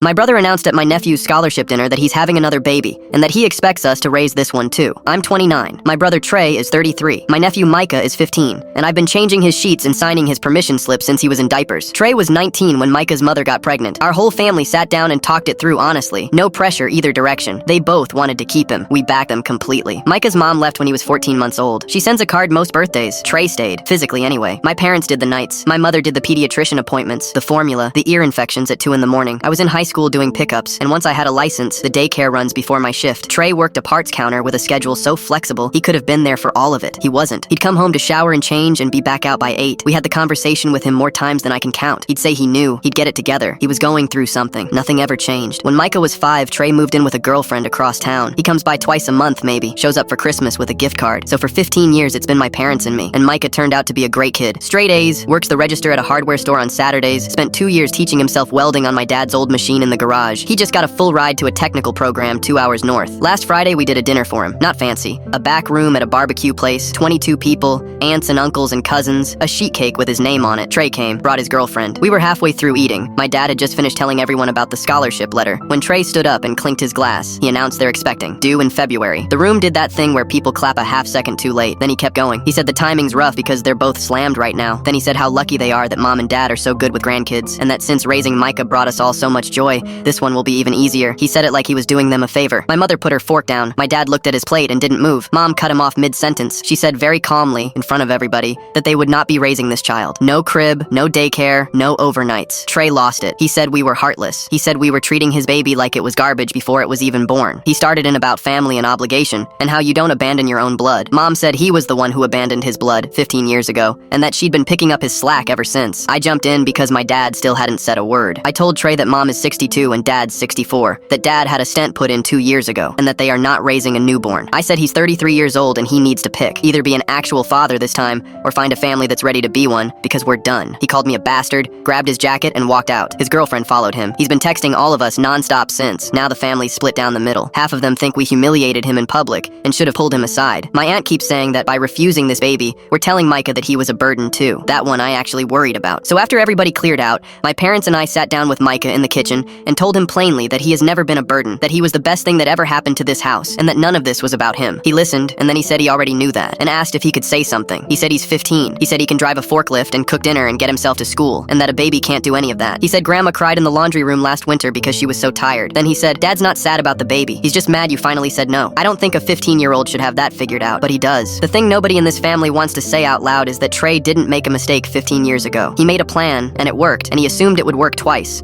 My brother announced at my nephew's scholarship dinner that he's having another baby, and that he expects us to raise this one too. I'm 29. My brother Trey is 33. My nephew Micah is 15. And I've been changing his sheets and signing his permission slip since he was in diapers. Trey was 19 when Micah's mother got pregnant. Our whole family sat down and talked it through honestly. No pressure either direction. They both wanted to keep him. We backed them completely. Micah's mom left when he was 14 months old. She sends a card most birthdays. Trey stayed, physically anyway. My parents did the nights. My mother did the pediatrician appointments, the formula, the ear infections at 2 in the morning. I was in high school doing pickups, and once I had a license, the daycare runs before my shift. Trey worked a parts counter with a schedule so flexible, he could have been there for all of it. He wasn't. He'd come home to shower and change and be back out by 8. We had the conversation with him more times than I can count. He'd say he knew. He'd get it together. He was going through something. Nothing ever changed. When Micah was 5, Trey moved in with a girlfriend across town. He comes by twice a month maybe, shows up for Christmas with a gift card. So for 15 years it's been my parents and me. And Micah turned out to be a great kid. Straight A's, works the register at a hardware store on Saturdays, spent 2 years teaching himself welding on my dad's old machine in the garage. He just got a full ride to a technical program 2 hours north. Last Friday we did a dinner for him. Not fancy. A back room at a barbecue place, 22 people, aunts and uncles and cousins, a sheet cake with his name on it. Trey came, brought his girlfriend. We were halfway through eating. My dad had just finished telling everyone about the scholarship letter. When Trey stood up and clinked his glass, he announced they're expecting, due in February. The room did that thing where people clap a half second too late. Then he kept going. He said the timing's rough because they're both slammed right now. Then he said how lucky they are that mom and dad are so good with grandkids, and that since raising Micah brought us all so much joy, this one will be even easier. He said it like he was doing them a favor. My mother put her fork down. My dad looked at his plate and didn't move. Mom cut him off mid-sentence. She said very calmly, in front of everybody, that they would not be raising this child. No crib, no daycare, no overnights. Trey lost it. He said we were heartless. He said we were treating his baby like it was garbage before it was even born. He started in about family and obligation, and how you don't abandon your own blood. Mom said he was the one who abandoned his blood 15 years ago, and that she'd been picking up his slack ever since. I jumped in because my dad still hadn't said a word. I told Trey that mom is 62 and dad's 64, that dad had a stent put in 2 years ago, and that they are not raising a newborn. I said he's 33 years old and he needs to pick. Either be an actual father this time, or find a family that's ready to be one, because we're done. He called me a bastard, grabbed his jacket, and walked out. His girlfriend followed him. He's been texting all of us non-stop since. Now the family's split down the middle. Half of them think we humiliated him in public and should have pulled him aside. My aunt keeps saying that by refusing this baby, we're telling Micah that he was a burden too. That one I actually worried about. So after everybody cleared out, my parents and I sat down with Micah in the kitchen and told him plainly that he has never been a burden, that he was the best thing that ever happened to this house, and that none of this was about him. He listened, and then he said he already knew that, and asked if he could say something. He said he's 15. He said he can drive a forklift and cook dinner and get himself to school, and that a baby can't do any of that. He said grandma cried in the laundry room last winter because she was so tired. Then he said, Dad's not sad about the baby. He's just mad you finally said no. I don't think a 15-year-old should have that figured out, but he does. The thing nobody in this family wants to say out loud is that Trey didn't make a mistake 15 years ago. He made a plan, and it worked, and he assumed it would work twice.